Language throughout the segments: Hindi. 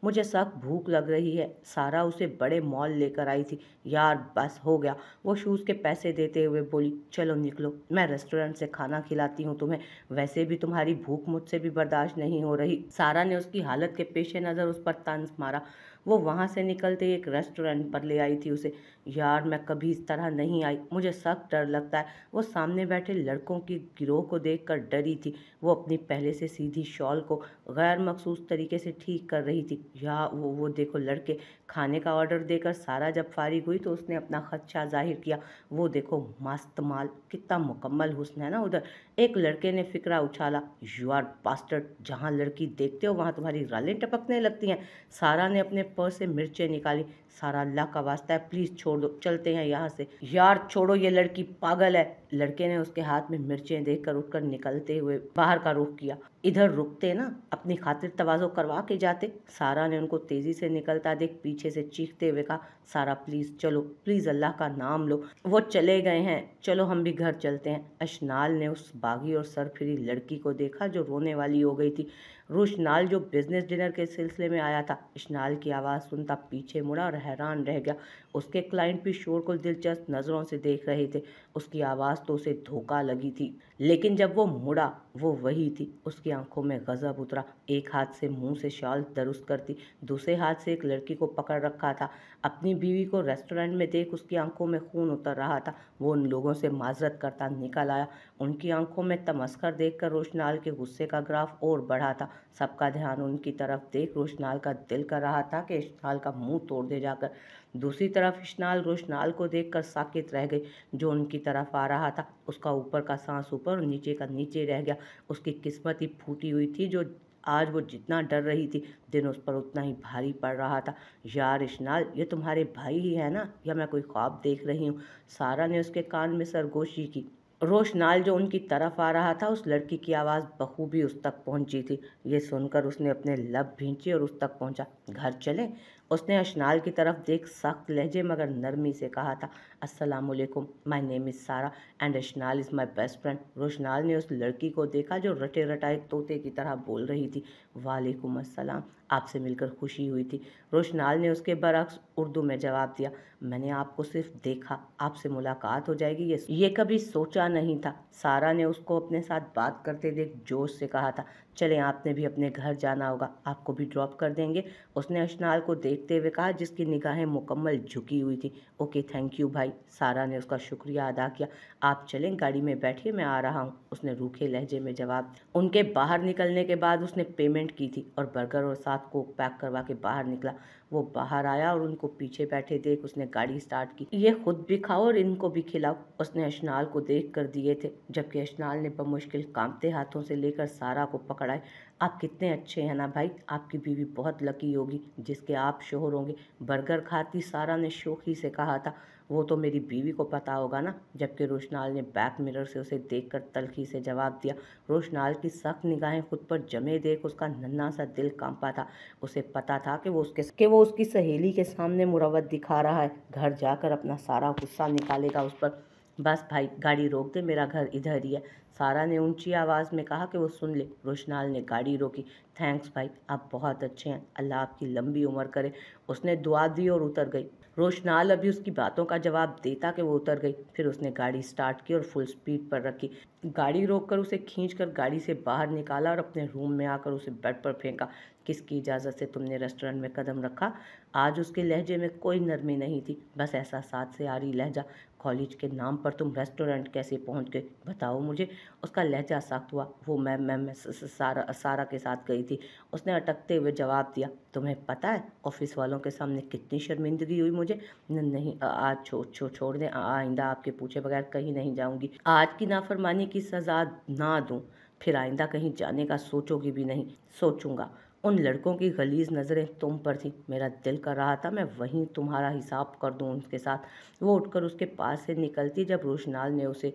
मुझे सख्त भूख लग रही है। सारा उसे बड़े मॉल लेकर आई थी। यार बस हो गया। वो शूज़ के पैसे देते हुए बोली, चलो निकलो, मैं रेस्टोरेंट से खाना खिलाती हूँ तुम्हें। वैसे भी तुम्हारी भूख मुझसे भी बर्दाश्त नहीं हो रही। सारा ने उसकी हालत के पेश नज़र उस पर तंज मारा। वो वहाँ से निकलते ही एक रेस्टोरेंट पर ले आई थी उसे। यार मैं कभी इस तरह नहीं आई, मुझे सख्त डर लगता है। वो सामने बैठे लड़कों की गिरोह को देखकर डरी थी। वो अपनी पहले से सीधी शॉल को गैर मखसूस तरीके से ठीक कर रही थी। या वो देखो लड़के। खाने का ऑर्डर देकर सारा जब फारिग हुई तो उसने अपना खदशा जाहिर किया। वो देखो मस्त माल, कितना मुकम्मल हुस्न है ना उधर। एक लड़के ने फिक्रा उछाला, यू आर बास्टर्ड, जहाँ लड़की देखते हो वहाँ तुम्हारी रालें टपकने लगती हैं। सारा ने अपने पर्स से मिर्चें निकाली। सारा, अल्लाह का वास्ता है प्लीज़ छोड़ दो, चलते हैं यहाँ से। यार छोड़ो, ये लड़की पागल है। लड़के ने उसके हाथ में मिर्चें देखकर उठकर निकलते हुए बाहर का रुख किया। इधर रुकते ना, अपनी खातिर तवाज़ो करवा के जाते। सारा ने उनको तेज़ी से निकलता देख पीछे से चीखते हुए कहा, सारा प्लीज़ चलो, प्लीज़ अल्लाह का नाम लो। वो चले गए हैं, चलो हम भी घर चलते हैं। अशनाल ने उस बागी और सरफिरी लड़की को देखा जो रोने वाली हो गई थी। रोशनाल जो बिजनेस डिनर के सिलसिले में आया था। इशनाल की आवाज़ सुनता पीछे मुड़ा और हैरान रह गया। उसके क्लाइंट भी शोर को दिलचस्प नज़रों से देख रहे थे। उसकी आवाज़ तो उसे धोखा लगी थी, लेकिन जब वो मुड़ा वो वही थी। उसकी आंखों में गजब उतरा। एक हाथ से मुंह से शॉल दुरुस्त करती, दूसरे हाथ से एक लड़की को पकड़ रखा था। अपनी बीवी को रेस्टोरेंट में देख उसकी आंखों में खून उतर रहा था। वो उन लोगों से माजरत करता निकल आया। उनकी आंखों में तमस्कर देखकर रोशनाल के गुस्से का ग्राफ और बढ़ा था। सबका ध्यान उनकी तरफ देख रोशनाल का दिल कर रहा था कि इश्नाल का मुंह तोड़ दे जाकर। दूसरी तरफ इश्नाल रोशनाल को देखकर साकित रह गई। जो उनकी तरफ आ रहा था उसका ऊपर का सांस ऊपर और नीचे का नीचे रह गया। उसकी किस्मत ही फूटी हुई थी जो आज वो जितना डर रही थी, दिन उस पर उतना ही भारी पड़ रहा था। यार इश्नाल, ये तुम्हारे भाई ही है ना, या मैं कोई ख्वाब देख रही हूँ? सारा ने उसके कान में सरगोशी की। रोशनाल जो उनकी तरफ आ रहा था, उस लड़की की आवाज़ बखूबी उस तक पहुंची थी। ये सुनकर उसने अपने लब भींचे और उस तक पहुंचा। घर चले? उसने अशनाल की तरफ देख सख्त लहजे मगर नरमी से कहा था। अस्सलामुअलैकुम, my name is Sara and Ashnal is my best friend. Roshnal ने उस लड़की को देखा जो रटे रटाए तोते की तरह बोल रही थी। वालेकुम अस्सलाम, आपसे मिलकर खुशी हुई थी। रोशनाल ने उसके बरक्स उर्दू में जवाब दिया, मैंने आपको सिर्फ देखा, आपसे मुलाकात हो जाएगी ये कभी सोचा नहीं था। सारा ने उसको अपने साथ बात करते देख जोश से कहा था, चलें, आपने भी अपने घर जाना होगा, आपको भी ड्रॉप कर देंगे। उसने अशनाल को देखते हुए कहा जिसकी निगाहें मुकम्मल झुकी हुई थी। ओके थैंक यू भाई। सारा ने उसका शुक्रिया अदा किया। आप चलें, गाड़ी में बैठिए, मैं आ रहा हूँ, उसने रूखे लहजे में जवाब दिया। उनके बाहर निकलने के बाद उसने पेमेंट की थी और बर्गर और साथ कोक पैक करवा के बाहर निकला। वो बाहर आया और उनको पीछे बैठे देख उसने गाड़ी स्टार्ट की। ये खुद भी खाओ और इनको भी खिलाओ, उसने अशनाल को देख कर दिए थे, जबकि अशनाल ने बमुश्किल कांपते हाथों से लेकर सारा को पकड़ाए। आप कितने अच्छे हैं ना भाई, आपकी बीवी बहुत लकी होगी जिसके आप शोहर होंगे। बर्गर खाती सारा ने शोखी से कहा था। वो तो मेरी बीवी को पता होगा ना, जबकि रोशनाल ने बैक मिरर से उसे देखकर तल्खी से जवाब दिया। रोशनाल की सख्त निगाहें खुद पर जमे देख उसका नन्हा सा दिल कांपा था। उसे पता था कि वो उसकी सहेली के सामने मुरव्वत दिखा रहा है। घर जाकर अपना सारा गुस्सा निकालेगा उस पर। बस भाई गाड़ी रोक दे, मेरा घर इधर ही है, सारा ने ऊंची आवाज़ में कहा कि वो सुन ले। रोशनाल ने गाड़ी रोकी। थैंक्स भाई, आप बहुत अच्छे हैं, अल्लाह आपकी लंबी उम्र करे, उसने दुआ दी और उतर गई। रोशनाल अभी उसकी बातों का जवाब देता कि वो उतर गई। फिर उसने गाड़ी स्टार्ट की और फुल स्पीड पर रखी। गाड़ी रोककर उसे खींचकर गाड़ी से बाहर निकाला और अपने रूम में आकर उसे बेड पर फेंका। किसकी इजाज़त से तुमने रेस्टोरेंट में कदम रखा? आज उसके लहजे में कोई नरमी नहीं थी, बस ऐसा साथ से आ रही लहजा। कॉलेज के नाम पर तुम रेस्टोरेंट कैसे पहुंच गए, बताओ मुझे। उसका लहजा सख्त हुआ। वो मैं सारा के साथ गई थी, उसने अटकते हुए जवाब दिया। तुम्हें पता है ऑफिस वालों के सामने कितनी शर्मिंदगी हुई मुझे। नहीं, आज छोड़ दें, आइंदा आपके पूछे बगैर कहीं नहीं जाऊंगी। आज की नाफरमानी की सज़ा ना दूं, फिर आइंदा कहीं जाने का सोचोगी भी नहीं। सोचूंगा। उन लड़कों की गलीज नज़रें तुम पर थी, मेरा दिल कर रहा था मैं वहीं तुम्हारा हिसाब कर दूं उनके साथ। वो उठकर उसके पास से निकलती जब रोशनाल ने उसे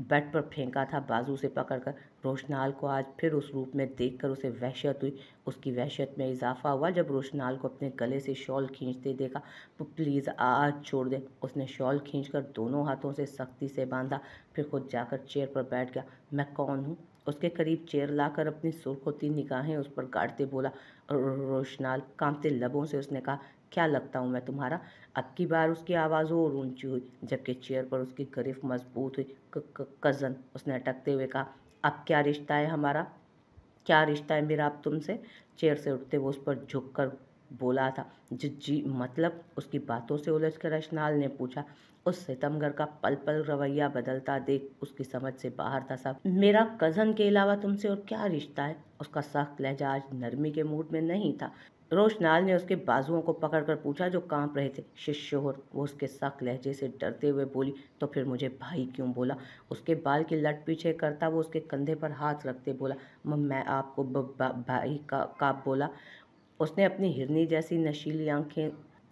बेड पर फेंका था बाजू से पकड़कर। रोशनाल को आज फिर उस रूप में देखकर उसे वहशत हुई। उसकी वहशत में इजाफा हुआ जब रोशनाल को अपने गले से शॉल खींचते देखा। तो प्लीज़ आज छोड़ दे, उसने शॉल खींचकर दोनों हाथों से सख्ती से बांधा। फिर खुद जाकर चेयर पर बैठ गया। मैं कौन हूँ? उसके करीब चेयर लाकर अपनी सुर्खोती निगाहें उस पर गाड़ते बोला। रोशनाल कांपते लबों से उसने कहा, क्या लगता हूँ मैं तुम्हारा? अब की बार उसकी आवाज़ और ऊंची हुई, जबकि चेयर पर उसकी गिरफ्त मजबूत हुई। कज़न, उसने अटकते हुए कहा, अब क्या रिश्ता है हमारा? क्या रिश्ता है मेरा अब तुमसे? चेयर से उठते वो उस पर झुक कर बोला था। जी जी, मतलब? उसकी बातों से उलझकर अशनाल ने पूछा। उस सितमगर का पल पल रवैया बदलता देख उसकी समझ से बाहर था सब। मेरा कज़न के अलावा तुमसे और क्या रिश्ता है? उसका सख्त लहजा आज नरमी के मूड में नहीं था। रोशनाल ने उसके बाजुओं को पकड़कर पूछा जो कांप रहे थे। शिष्य हो, वो उसके सख्त लहजे से डरते हुए बोली। तो फिर मुझे भाई क्यों बोला? उसके बाल की लट पीछे करता वो उसके कंधे पर हाथ रखते बोला। मैं आपको भाई का बोला? उसने अपनी हिरनी जैसी नशीली आंखें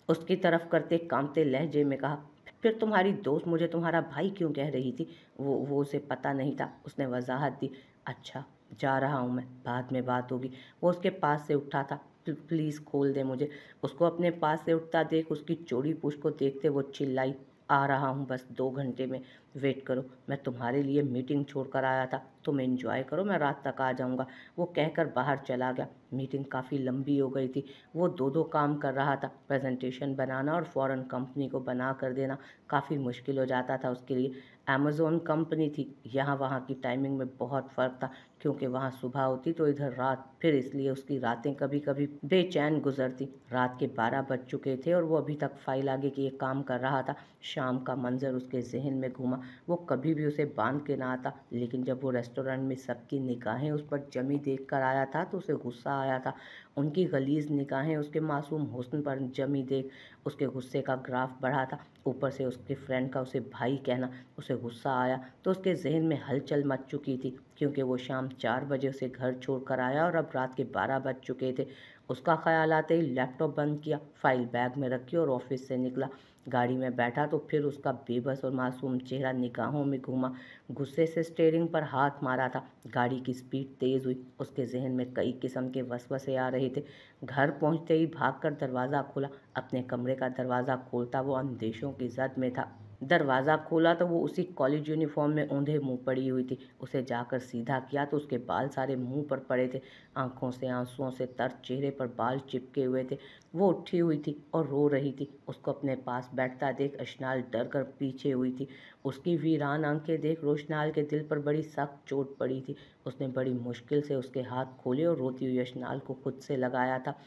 उसकी तरफ करते कांपते लहजे में कहा। फिर तुम्हारी दोस्त मुझे तुम्हारा भाई क्यों कह रही थी? वो उसे पता नहीं था। उसने वजाहत दी। अच्छा, जा रहा हूँ मैं, बाद में बात होगी। वो उसके पास से उठा था। प्लीज़ खोल दे मुझे। उसको अपने पास से उठता देख उसकी चौड़ी पूंछ को देखते वो चिल्लाई, आ रहा हूँ बस 2 घंटे में, वेट करो। मैं तुम्हारे लिए मीटिंग छोड़ कर आया था, तुम एंजॉय करो, मैं रात तक आ जाऊँगा। वो कहकर बाहर चला गया। मीटिंग काफ़ी लंबी हो गई थी। वो दो काम कर रहा था, प्रेजेंटेशन बनाना और फ़ौरन कंपनी को बना कर देना। काफ़ी मुश्किल हो जाता था उसके लिए। अमेज़ॉन कंपनी थी, यहाँ वहाँ की टाइमिंग में बहुत फ़र्क था, क्योंकि वहाँ सुबह होती तो इधर रात, फिर इसलिए उसकी रातें कभी कभी बेचैन गुजरती। रात के 12 बज चुके थे और वो अभी तक फाइल आगे की एक काम कर रहा था। शाम का मंजर उसके जहन में घूमा। वो कभी भी उसे बांध के ना आता, लेकिन जब वो रेस्टोरेंट में सबकी निगाहें उस पर जमी देख कर आया था तो उसे गुस्सा आया था। उनकी गलीज निगाहें उसके मासूम हुस्न पर जमी देख उसके गुस्से का ग्राफ बढ़ा था। ऊपर से उसके फ्रेंड का उसे भाई कहना, उसे गुस्सा आया तो उसके जहन में हलचल मच चुकी थी, क्योंकि वो शाम 4 बजे उसे घर छोड़कर आया और अब रात के 12 बज चुके थे। उसका ख्याल आते ही लैपटॉप बंद किया, फाइल बैग में रखी और ऑफिस से निकला। गाड़ी में बैठा तो फिर उसका बेबस और मासूम चेहरा निगाहों में घूमा। गुस्से से स्टीयरिंग पर हाथ मारा था। गाड़ी की स्पीड तेज़ हुई। उसके जहन में कई किस्म के वसवसे आ रहे थे। घर पहुंचते ही भागकर दरवाज़ा खोला। अपने कमरे का दरवाज़ा खोलता वो अंदेशों की जद में था। दरवाज़ा खोला तो वो उसी कॉलेज यूनिफॉर्म में औंधे मुंह पड़ी हुई थी। उसे जाकर सीधा किया तो उसके बाल सारे मुंह पर पड़े थे। आंखों से आंसुओं से तर चेहरे पर बाल चिपके हुए थे। वो उठी हुई थी और रो रही थी। उसको अपने पास बैठता देख अशनाल डर कर पीछे हुई थी। उसकी वीरान आंखें देख रोशनाल के दिल पर बड़ी सख्त चोट पड़ी थी। उसने बड़ी मुश्किल से उसके हाथ खोले और रोती हुई अशनाल को खुद से लगाया था।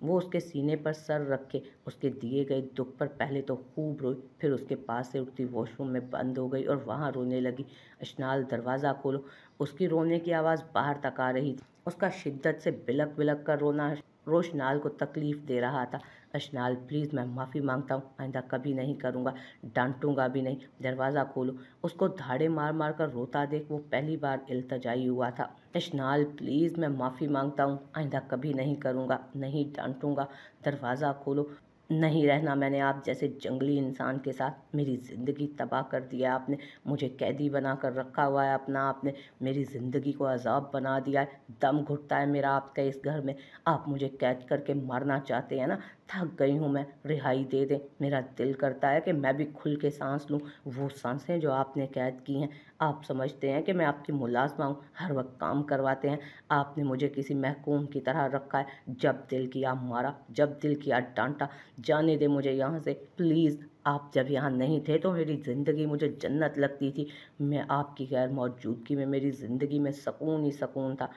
वो उसके सीने पर सर रखे उसके दिए गए दुख पर पहले तो खूब रोई, फिर उसके पास से उठती वॉशरूम में बंद हो गई और वहाँ रोने लगी। अशनाल, दरवाज़ा खोलो। उसकी रोने की आवाज़ बाहर तक आ रही थी। उसका शिद्दत से बिलक बिलक कर रोना रोशनाल को तकलीफ दे रहा था। अशनाल, प्लीज़, मैं माफ़ी मांगता हूँ, आइंदा कभी नहीं करूँगा, डांटूंगा भी नहीं, दरवाज़ा खोलो। उसको धाड़े मार मार कर रोता देख वो पहली बार इल्तजाई हुआ था। अशनाल, प्लीज़, मैं माफ़ी मांगता हूँ, आइंदा कभी नहीं करूँगा, नहीं डांटूंगा, दरवाज़ा खोलो। नहीं रहना मैंने आप जैसे जंगली इंसान के साथ। मेरी ज़िंदगी तबाह कर दिया आपने, मुझे कैदी बना कर रखा हुआ है अपना आपने, मेरी ज़िंदगी को अजाब बना दिया है। दम घुटता है मेरा आपका इस घर में। आप मुझे कैद करके मारना चाहते हैं ना? थक गई हूँ मैं, रिहाई दे दें। मेरा दिल करता है कि मैं भी खुल के सांस लूँ, वो सांसें जो आपने कैद की हैं। आप समझते हैं कि मैं आपकी मुलाजमा हूँ, हर वक्त काम करवाते हैं। आपने मुझे किसी महकूम की तरह रखा है। जब दिल किया मारा, जब दिल किया डांटा। जाने दे मुझे यहाँ से, प्लीज़। आप जब यहाँ नहीं थे तो मेरी ज़िंदगी मुझे जन्नत लगती थी। मैं आपकी गैर मौजूदगी में मेरी ज़िंदगी में सुकून ही सुकून था।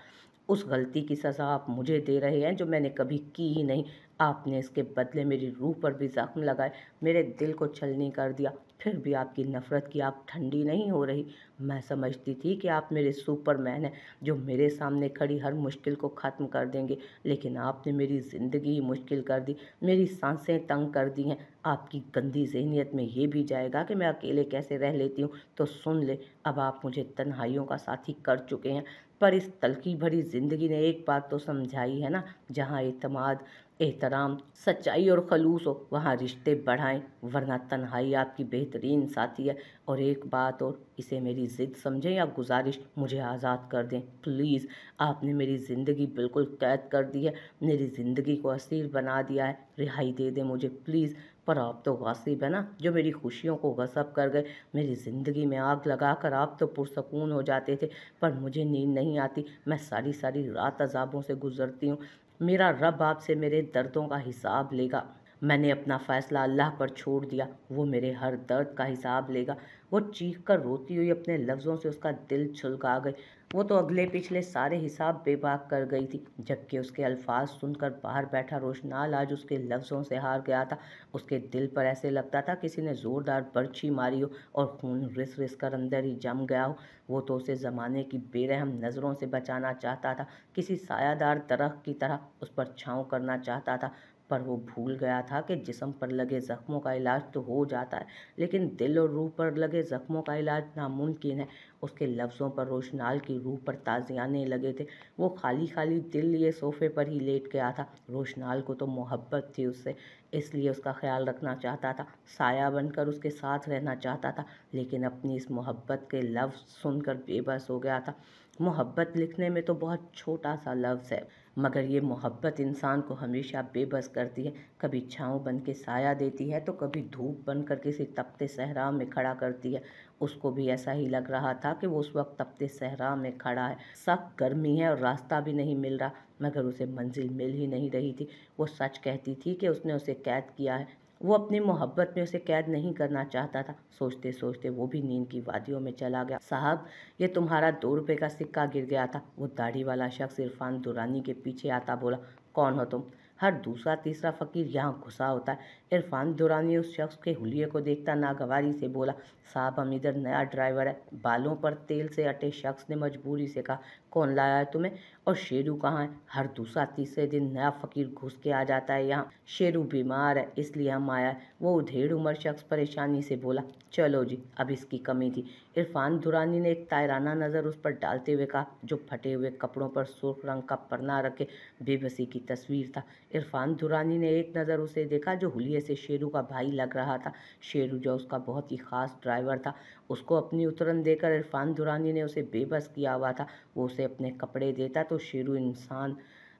उस गलती की सज़ा आप मुझे दे रहे हैं जो मैंने कभी की ही नहीं। आपने इसके बदले मेरी रूह पर भी ज़ख्म लगाए, मेरे दिल को छलनी कर दिया। फिर भी आपकी नफ़रत की आग ठंडी नहीं हो रही। मैं समझती थी कि आप मेरे सुपरमैन हैं, जो मेरे सामने खड़ी हर मुश्किल को ख़त्म कर देंगे, लेकिन आपने मेरी ज़िंदगी ही मुश्किल कर दी, मेरी सांसें तंग कर दी हैं। आपकी गंदी ज़हनियत में ये भी जाएगा कि मैं अकेले कैसे रह लेती हूँ, तो सुन ले, अब आप मुझे तन्हाइयों का साथी कर चुके हैं। पर इस तलखी भरी ज़िंदगी ने एक बात तो समझाई है ना, जहाँ एतमाद, एहतराम, सच्चाई और खलूस हो वहाँ रिश्ते बढ़ाएं, वरना तन्हाई आपकी बेहतरीन साथी है। और एक बात और, इसे मेरी ज़िद समझें या गुजारिश, मुझे आज़ाद कर दें प्लीज़। आपने मेरी ज़िंदगी बिल्कुल कैद कर दी है, मेरी ज़िंदगी को असीर बना दिया है। रिहाई दे दें मुझे प्लीज़। पर आप तो गासिब है ना, जो मेरी खुशियों को गसब कर गए। मेरी ज़िंदगी में आग लगाकर आप तो पुरसकून हो जाते थे, पर मुझे नींद नहीं आती। मैं सारी सारी रात अजाबों से गुजरती हूँ। मेरा रब आपसे मेरे दर्दों का हिसाब लेगा। मैंने अपना फैसला अल्लाह पर छोड़ दिया, वो मेरे हर दर्द का हिसाब लेगा। वो चीख कर रोती हुई अपने लफ्ज़ों से उसका दिल छुलका गई। वो तो अगले पिछले सारे हिसाब बेबाक कर गई थी, जबकि उसके अल्फाज सुनकर बाहर बैठा रोशनाल आज उसके लफ्ज़ों से हार गया था। उसके दिल पर ऐसे लगता था किसी ने ज़ोरदार बर्छी मारी हो और खून रिस रिस कर अंदर ही जम गया हो। वो तो उसे ज़माने की बेरहम नज़रों से बचाना चाहता था, किसी सायादार दरख्त की तरह उस पर छाँव करना चाहता था। पर वो भूल गया था कि जिस्म पर लगे ज़ख्मों का इलाज तो हो जाता है, लेकिन दिल और रूह पर लगे ज़ख्मों का इलाज नामुमकिन है। उसके लफ्ज़ों पर रोशनाल की रूह पर ताज़ियाने लगे थे। वो खाली खाली दिल लिए सोफ़े पर ही लेट गया था। रोशनाल को तो मोहब्बत थी उससे, इसलिए उसका ख्याल रखना चाहता था, साया बनकर उसके साथ रहना चाहता था, लेकिन अपनी इस मोहब्बत के लफ्ज़ सुनकर बेबस हो गया था। मोहब्बत लिखने में तो बहुत छोटा सा लफ्ज़ है, मगर ये मोहब्बत इंसान को हमेशा बेबस करती है। कभी छाँव बन के साया देती है तो कभी धूप बनकर किसी तपते सहरा में खड़ा करती है। उसको भी ऐसा ही लग रहा था कि वो उस वक्त तपते सहरा में खड़ा है, सख्त गर्मी है और रास्ता भी नहीं मिल रहा, मगर उसे मंजिल मिल ही नहीं रही थी। वो सच कहती थी कि उसने उसे कैद किया है, वो अपनी मोहब्बत में उसे कैद नहीं करना चाहता था। सोचते सोचते वो भी नींद की वादियों में चला गया। साहब, ये तुम्हारा 2 रुपए का सिक्का गिर गया था। वो दाढ़ी वाला शख्स इरफान दुरानी के पीछे आता बोला। कौन हो तुम? हर दूसरा तीसरा फकीर यहाँ घुसा होता है। इरफान दुरानी उस शख्स के हुलिये को देखता नागवारी से बोला। साहब, हम इधर नया ड्राइवर है। बालों पर तेल से अटे शख्स ने मजबूरी से कहा। कौन लाया है तुम्हें? और शेरू कहाँ है? हर दूसरा तीसरे दिन नया फकीर घुस के आ जाता है यहाँ। शेरू बीमार है, इसलिए हम आया है। वो उधेड़ उम्र शख्स परेशानी से बोला। चलो जी, अब इसकी कमी थी। इरफान दुरानी ने एक तायराना नज़र उस पर डालते हुए कहा, जो फटे हुए कपड़ों पर सुर्ख रंग का परना रखे बेबसी की तस्वीर था। इरफान दुरानी ने एक नज़र उसे देखा, जो हुलिये से शेरू का भाई लग रहा था। शेरू जो उसका बहुत ही ख़ास ड्राइवर था। उसको अपनी उतरन देकर इरफान दुरानी ने उसे बेबस किया हुआ था। वो उसे अपने कपड़े देता तो शेरू इंसान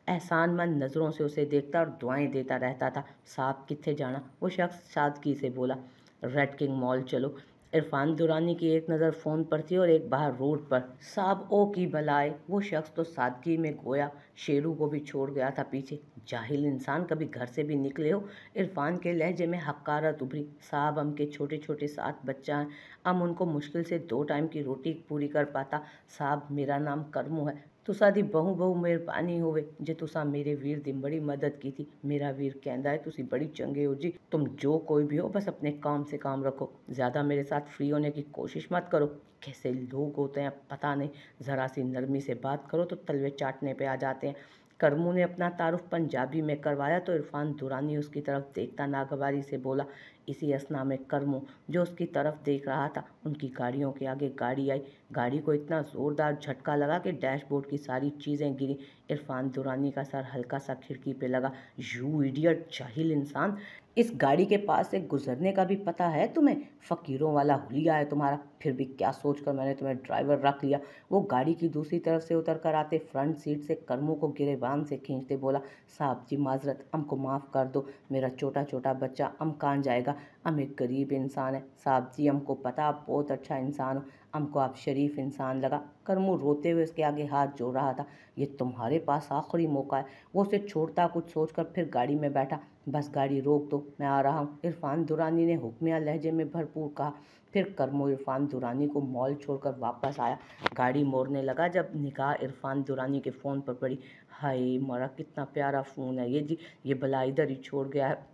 एहसानमंद नज़रों से उसे देखता और दुआएं देता रहता था। साहब, कित्थे जाना? वो शख्स सादगी से बोला। रेड किंग मॉल चलो। इरफान दुरानी की एक नज़र फ़ोन पर थी और एक बाहर रोड पर। साहब, ओ की भलाए! वो शख्स तो सादगी में गोया शेरू को भी छोड़ गया था पीछे। जाहिल इंसान, कभी घर से भी निकले हो? इरफान के लहजे में हकारत उभरी। साहब, हम के छोटे छोटे 7 बच्चा हैं, हम उनको मुश्किल से 2 टाइम की रोटी पूरी कर पाता। साहब, मेरा नाम करमू है। तुसा दी बहु बहु मेहरबानी होवे जे तुसा मेरे वीर दी बड़ी मदद की थी। मेरा वीर कहता है तुसी बड़ी चंगे हो जी। तुम जो कोई भी हो, बस अपने काम से काम रखो, ज़्यादा मेरे साथ फ्री होने की कोशिश मत करो। कैसे लोग होते हैं पता नहीं, ज़रा सी नरमी से बात करो तो तलवे चाटने पे आ जाते हैं। करमू ने अपना तारुफ पंजाबी में करवाया तो इरफान दुरानी उसकी तरफ देखता नागवारी से बोला। इसी असना में करमू, जो उसकी तरफ देख रहा था, उनकी गाड़ियों के आगे गाड़ी आई। गाड़ी को इतना ज़ोरदार झटका लगा कि डैशबोर्ड की सारी चीज़ें गिरी। इरफान दुरानी का सर हल्का सा खिड़की पे लगा। यू इडियट, जाहिल इंसान! इस गाड़ी के पास से गुजरने का भी पता है तुम्हें? फ़कीरों वाला हुलिया है तुम्हारा। फिर भी क्या सोचकर मैंने तुम्हें ड्राइवर रख लिया? वो गाड़ी की दूसरी तरफ से उतर कर आते फ्रंट सीट से करमू को गिरेबान से खींचते बोला। साहब जी, माजरत, हमको माफ़ कर दो। मेरा छोटा छोटा बच्चा कान जाएगा। हम एक गरीब इंसान है। साहब जी, हमको पता आप बहुत अच्छा इंसान हो, हमको आप शरीफ इंसान लगा। करमू रोते हुए उसके आगे हाथ जोड़ रहा था। ये तुम्हारे पास आखिरी मौका है। वो उसे छोड़ता कुछ सोचकर फिर गाड़ी में बैठा। बस गाड़ी रोक दो, मैं आ रहा हूँ, इरफान दुरानी ने हुक्मिया लहजे में भरपूर कहा। फिर करमू इरफान दुरानी को मॉल छोड़कर वापस आया। गाड़ी मोड़ने लगा जब निगाह इरफान दुरानी के फ़ोन पर पड़ी। हाय मारा, कितना प्यारा फ़ोन है ये जी, ये भला इधर ही छोड़ गया है।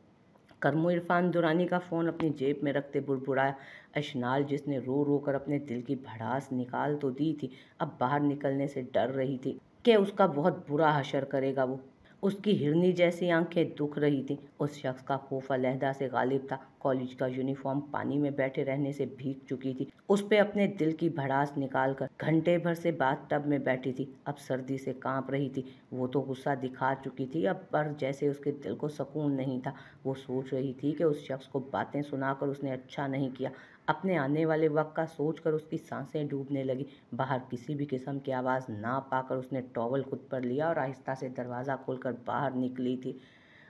करमू इरफान दुरानी का फ़ोन अपनी जेब में रखते बुड़बुड़ाया। अशनाल, जिसने रो रो कर अपने दिल की भड़ास निकाल तो दी थी, अब बाहर निकलने से डर रही थी कि उसका बहुत बुरा हशर करेगा वो। उसकी हिरनी जैसी आंखें दुख रही थीं। उस शख्स का खौफ अलहदा से गालिब था। कॉलेज का यूनिफॉर्म पानी में बैठे रहने से भीग चुकी थी। उस पे अपने दिल की भड़ास निकालकर घंटे भर से बाथ टब में बैठी थी। अब सर्दी से कांप रही थी। वो तो गुस्सा दिखा चुकी थी अब, पर जैसे उसके दिल को सुकून नहीं था। वो सोच रही थी कि उस शख्स को बातें सुनाकर उसने अच्छा नहीं किया। अपने आने वाले वक्त का सोचकर उसकी सांसें डूबने लगी। बाहर किसी भी किस्म की आवाज़ ना पाकर उसने टॉवल खुद पर लिया और आहिस्ता से दरवाज़ा खोलकर बाहर निकली थी।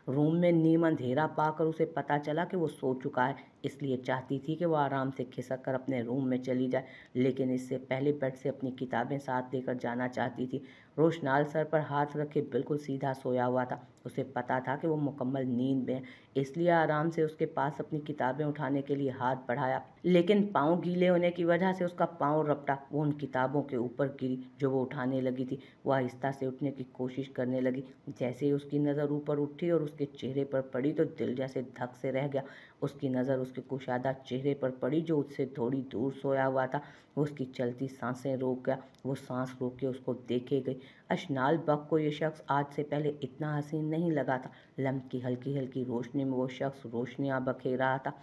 रूम में नीम अंधेरा पाकर उसे पता चला कि वो सो चुका है, इसलिए चाहती थी कि वो आराम से खिसक कर अपने रूम में चली जाए, लेकिन इससे पहले बेड से अपनी किताबें साथ लेकर जाना चाहती थी। रोशनाल सर पर हाथ रखे बिल्कुल सीधा सोया हुआ था। उसे पता था कि वो मुकम्मल नींद में है, इसलिए आराम से उसके पास अपनी किताबें उठाने के लिए हाथ बढ़ाया, लेकिन पाँव गीले होने की वजह से उसका पाँव रपटा वो उन किताबों के ऊपर गिरी जो वो उठाने लगी थी। वो आहिस्ता से उठने की कोशिश करने लगी। जैसे ही उसकी नज़र ऊपर उठी और उसके चेहरे पर पड़ी तो दिल जैसे धक से रह गया। उसकी नज़र उसके कुशादा चेहरे पर पड़ी जो उससे थोड़ी दूर सोया हुआ था। वो उसकी चलती सांसें रोक गया। वो सांस रोक के उसको देखे गई। अशनाल बक को ये शख्स आज से पहले इतना हसीन नहीं लगा था। लैंप की हल्की हल्की रोशनी में वो शख्स रोशनियां बखेर रहा था।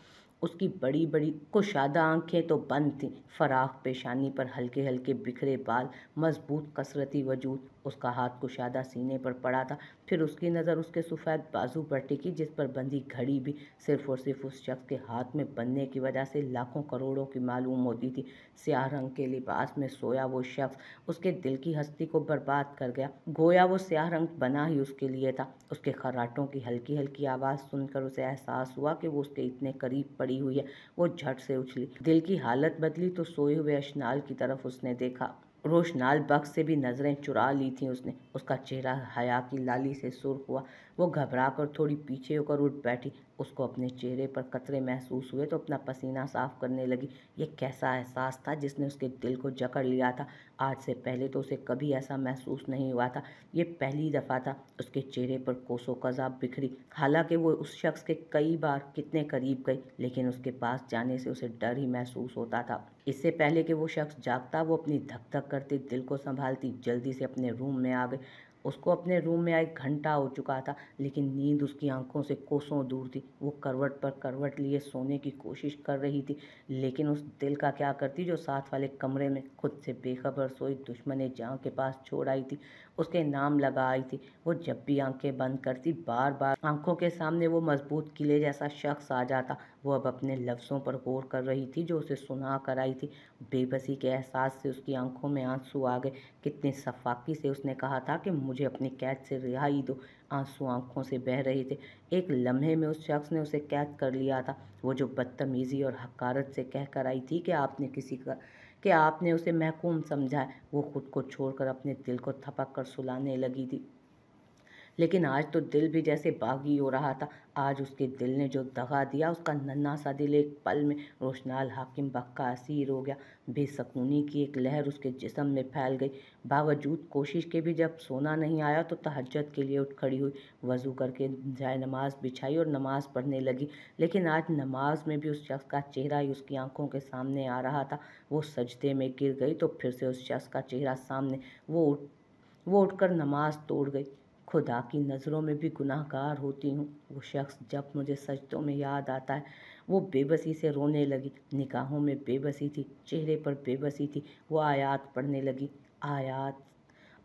उसकी बड़ी बड़ी कुशादा आंखें तो बंद थीं, फराख पेशानी पर हल्के हल्के बिखरे बाल, मजबूत कसरती वजूद। उसका हाथ कुशादा सीने पर पड़ा था। फिर उसकी नज़र उसके सफ़ेद बाजू पर टिकी जिस पर बंधी घड़ी भी सिर्फ और सिर्फ उस शख्स के हाथ में बनने की वजह से लाखों करोड़ों की मालूम होती थी। स्याह रंग के लिबास में सोया वो शख्स उसके दिल की हस्ती को बर्बाद कर गया। गोया वो स्याह रंग बना ही उसके लिए था। उसके खर्राटों की हल्की हल्की आवाज़ सुनकर उसे एहसास हुआ कि वो उसके इतने करीब पड़ी हुई है। वो झट से उछली। दिल की हालत बदली तो सोए हुए अशनाल की तरफ उसने देखा। रोशनाल बख्श से भी नज़रें चुरा ली थीं उसने। उसका चेहरा हया की लाली से सुर्ख हुआ। वो घबरा कर थोड़ी पीछे होकर उठ बैठी। उसको अपने चेहरे पर कतरे महसूस हुए तो अपना पसीना साफ करने लगी। ये कैसा एहसास था जिसने उसके दिल को जकड़ लिया था। आज से पहले तो उसे कभी ऐसा महसूस नहीं हुआ था। ये पहली दफ़ा था। उसके चेहरे पर कोसों कज़ाब बिखरी। हालांकि वो उस शख्स के कई बार कितने करीब गई, लेकिन उसके पास जाने से उसे डर ही महसूस होता था। इससे पहले कि वो शख्स जागता वो अपनी धक धक करते दिल को संभालती जल्दी से अपने रूम में आ गई। उसको अपने रूम में आए घंटा हो चुका था, लेकिन नींद उसकी आंखों से कोसों दूर थी। वो करवट पर करवट लिए सोने की कोशिश कर रही थी, लेकिन उस दिल का क्या करती जो साथ वाले कमरे में खुद से बेखबर सोई दुश्मन जहां के पास छोड़ आई थी, उसके नाम लगा आई थी। वो जब भी आंखें बंद करती बार बार आंखों के सामने वो मजबूत किले जैसा शख्स आ जाता। वो अब अपने लफ्ज़ों पर गौर कर रही थी जो उसे सुना कर आई थी। बेबसी के एहसास से उसकी आंखों में आंसू आ गए। कितनी सफाकी से उसने कहा था कि मुझे अपनी कैद से रिहाई दो। आंसू आंखों से बह रहे थे। एक लम्हे में उस शख्स ने उसे कैद कर लिया था। वो जो बदतमीजी और हकारत से कह कर आई थी कि आपने उसे महकूम समझा है, वो खुद को छोड़कर अपने दिल को थपक कर सुलाने लगी थी। लेकिन आज तो दिल भी जैसे बागी हो रहा था। आज उसके दिल ने जो दगा दिया, उसका नन्हा सा दिल एक पल में रोशनाल हाकिम बक का असीर हो गया। बेसकूनी की एक लहर उसके जिस्म में फैल गई। बावजूद कोशिश के भी जब सोना नहीं आया तो तहज्जुद के लिए उठ खड़ी हुई, वज़ू करके जाए नमाज बिछाई और नमाज पढ़ने लगी। लेकिन आज नमाज में भी उस शख्स का चेहरा ही उसकी आंखों के सामने आ रहा था। वो सजदे में गिर गई तो फिर से उस शख्स का चेहरा सामने। वो उठकर नमाज तोड़ गई। खुदा की नज़रों में भी गुनाहगार होती हूँ। वो शख्स जब मुझे सजदों में याद आता है। वो बेबसी से रोने लगी। निगाहों में बेबसी थी, चेहरे पर बेबसी थी। वो आयात पढ़ने लगी। आयात,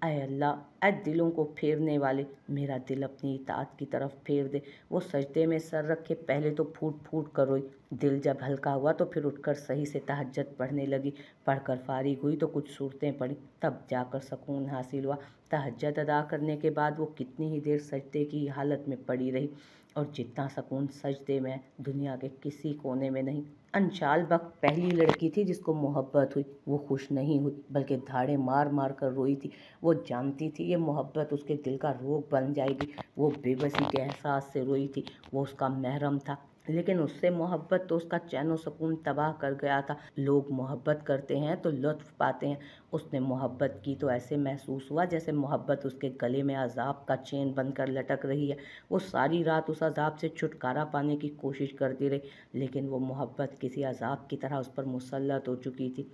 अय अल्लाह, अय दिलों को फेरने वाले, मेरा दिल अपनी इताअत की तरफ फेर दे। वो सजदे में सर रखे पहले तो फूट फूट कर रोई। दिल जब हल्का हुआ तो फिर उठकर सही से तहज्जुद पढ़ने लगी। पढ़कर फारिग हुई तो कुछ सूरतें पढ़ी, तब जाकर सुकून हासिल हुआ। तहज्जुद अदा करने के बाद वो कितनी ही देर सजदे की हालत में पड़ी रही, और जितना सुकून सजदे में दुनिया के किसी कोने में नहीं। अंशाल बक पहली लड़की थी जिसको मोहब्बत हुई। वो खुश नहीं हुई बल्कि धाड़े मार मार कर रोई थी। वो जानती थी ये मोहब्बत उसके दिल का रोग बन जाएगी। वो बेबसी के एहसास से रोई थी। वो उसका महरम था, लेकिन उससे मोहब्बत तो उसका चैन व सुकून तबाह कर गया था। लोग मोहब्बत करते हैं तो लुत्फ़ पाते हैं। उसने मोहब्बत की तो ऐसे महसूस हुआ जैसे मोहब्बत उसके गले में अजाब का चेन बनकर लटक रही है। वो सारी रात उस अजाब से छुटकारा पाने की कोशिश करती रही, लेकिन वो मोहब्बत किसी अजाब की तरह उस पर मुसल्लत हो चुकी थी।